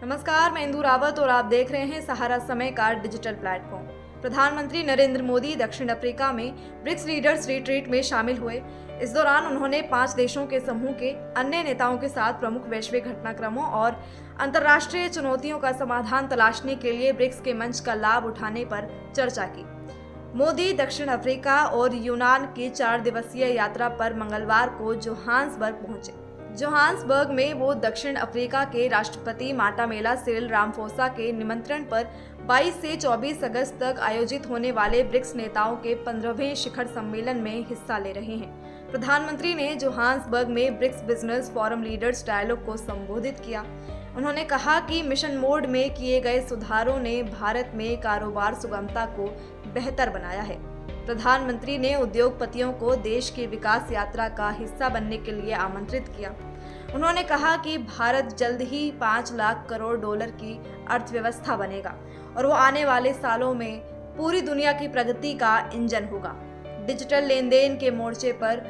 नमस्कार, मैं इंदु रावत और आप देख रहे हैं सहारा समय का डिजिटल प्लेटफॉर्म। प्रधानमंत्री नरेंद्र मोदी दक्षिण अफ्रीका में ब्रिक्स लीडर्स रिट्रीट में शामिल हुए। इस दौरान उन्होंने 5 देशों के समूह के अन्य नेताओं के साथ प्रमुख वैश्विक घटनाक्रमों और अंतर्राष्ट्रीय चुनौतियों का समाधान तलाशने के लिए ब्रिक्स के मंच का लाभ उठाने पर चर्चा की। मोदी दक्षिण अफ्रीका और यूनान की 4 दिवसीय यात्रा पर मंगलवार को जोहान्सबर्ग पहुंचे। जोहान्सबर्ग में वो दक्षिण अफ्रीका के राष्ट्रपति माटामेला सिरिल रामफोसा के निमंत्रण पर 22 से 24 अगस्त तक आयोजित होने वाले ब्रिक्स नेताओं के 15वें शिखर सम्मेलन में हिस्सा ले रहे हैं। प्रधानमंत्री ने जोहान्सबर्ग में BRICS business forum leaders dialogue को संबोधित किया। उन्होंने कहा कि मिशन मोड में किए गए सुधारों ने भारत में कारोबार सुगमता को बेहतर बनाया है। प्रधानमंत्री ने उद्योगपतियों को देश की विकास यात्रा का हिस्सा बनने के लिए आमंत्रित किया। उन्होंने कहा कि भारत जल्द ही 5 लाख करोड़ डॉलर की अर्थव्यवस्था बनेगा और वो आने वाले सालों में पूरी दुनिया की प्रगति का इंजन होगा। डिजिटल लेन देन के मोर्चे पर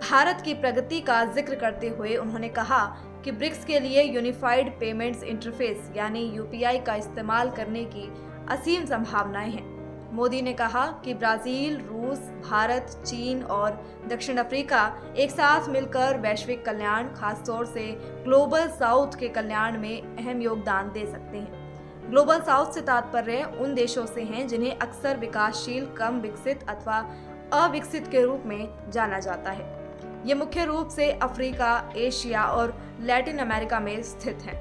भारत की प्रगति का जिक्र करते हुए उन्होंने कहा कि ब्रिक्स के लिए यूनिफाइड पेमेंट्स इंटरफेस यानी यूपीआई का इस्तेमाल करने की असीम संभावनाएं हैं। मोदी ने कहा कि ब्राजील, रूस, भारत, चीन और दक्षिण अफ्रीका एक साथ मिलकर वैश्विक कल्याण, खासतौर से ग्लोबल साउथ के कल्याण में अहम योगदान दे सकते हैं। ग्लोबल साउथ से तात्पर्य उन देशों से हैं जिन्हें अक्सर विकासशील, कम विकसित अथवा अविकसित के रूप में जाना जाता है। ये मुख्य रूप से अफ्रीका, एशिया और लैटिन अमेरिका में स्थित हैं।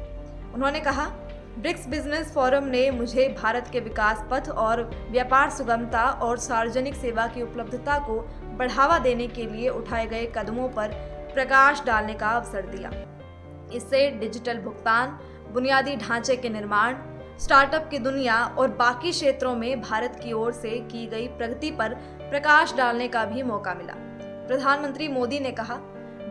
उन्होंने कहा, ब्रिक्स बिजनेस फोरम ने मुझे भारत के विकास पथ और व्यापार सुगमता और सार्वजनिक सेवा की उपलब्धता को बढ़ावा देने के लिए उठाए गए कदमों पर प्रकाश डालने का अवसर दिया। इससे डिजिटल भुगतान, बुनियादी ढांचे के निर्माण, स्टार्टअप की दुनिया और बाकी क्षेत्रों में भारत की ओर से की गई प्रगति पर प्रकाश डालने का भी मौका मिला। प्रधानमंत्री मोदी ने कहा,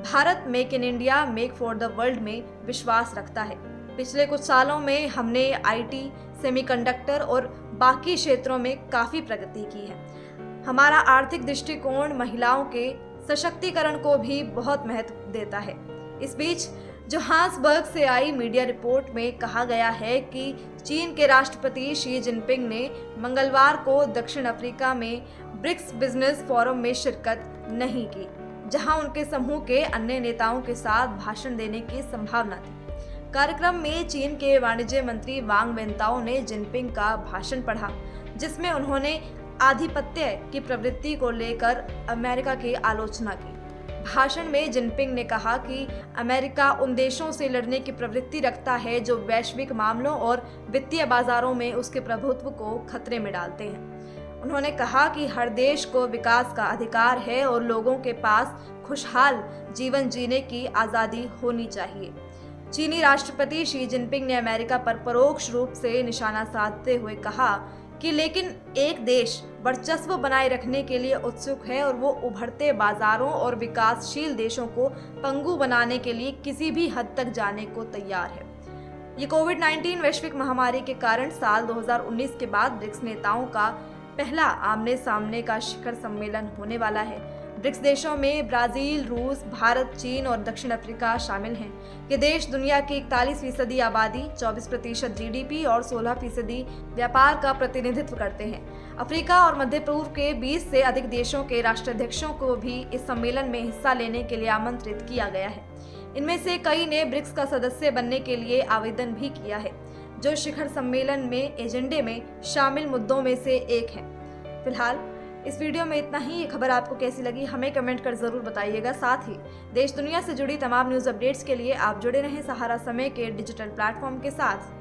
Bharat make in India, make for the world में विश्वास रखता है। पिछले कुछ सालों में हमने आईटी, सेमीकंडक्टर और बाकी क्षेत्रों में काफ़ी प्रगति की है। हमारा आर्थिक दृष्टिकोण महिलाओं के सशक्तिकरण को भी बहुत महत्व देता है। इस बीच जोहान्सबर्ग से आई मीडिया रिपोर्ट में कहा गया है कि चीन के राष्ट्रपति शी जिनपिंग ने मंगलवार को दक्षिण अफ्रीका में ब्रिक्स बिजनेस फोरम में शिरकत नहीं की, जहां उनके समूह के अन्य नेताओं के साथ भाषण देने की संभावना थी। कार्यक्रम में चीन के वाणिज्य मंत्री वांग वेंताओ ने जिनपिंग का भाषण पढ़ा, जिसमें उन्होंने आधिपत्य की प्रवृत्ति को लेकर अमेरिका की आलोचना की। भाषण में जिनपिंग ने कहा कि अमेरिका उन देशों से लड़ने की प्रवृत्ति रखता है जो वैश्विक मामलों और वित्तीय बाजारों में उसके प्रभुत्व को खतरे में डालते हैं। उन्होंने कहा कि हर देश को विकास का अधिकार है और लोगों के पास खुशहाल जीवन जीने की आज़ादी होनी चाहिए। चीनी राष्ट्रपति शी जिनपिंग ने अमेरिका पर परोक्ष रूप से निशाना साधते हुए कहा कि लेकिन एक देश वर्चस्व बनाए रखने के लिए उत्सुक है और वो उभरते बाजारों और विकासशील देशों को पंगु बनाने के लिए किसी भी हद तक जाने को तैयार है। ये कोविड-19 वैश्विक महामारी के कारण साल 2019 के बाद ब्रिक्स नेताओं का पहला आमने सामने का शिखर सम्मेलन होने वाला है। ब्रिक्स देशों में ब्राजील, रूस, भारत, चीन और दक्षिण अफ्रीका शामिल हैं। ये देश दुनिया की 41% आबादी, 24% जीडीपी और 16% व्यापार का प्रतिनिधित्व करते हैं। अफ्रीका और मध्य पूर्व के 20 से अधिक देशों के राष्ट्राध्यक्षों को भी इस सम्मेलन में हिस्सा लेने के लिए आमंत्रित किया गया है। इनमें से कई ने ब्रिक्स का सदस्य बनने के लिए आवेदन भी किया है, जो शिखर सम्मेलन में एजेंडे में शामिल मुद्दों में से एक है। फिलहाल इस वीडियो में इतना ही। ये खबर आपको कैसी लगी हमें कमेंट कर जरूर बताइएगा। साथ ही देश दुनिया से जुड़ी तमाम न्यूज़ अपडेट्स के लिए आप जुड़े रहें सहारा समय के डिजिटल प्लेटफॉर्म के साथ।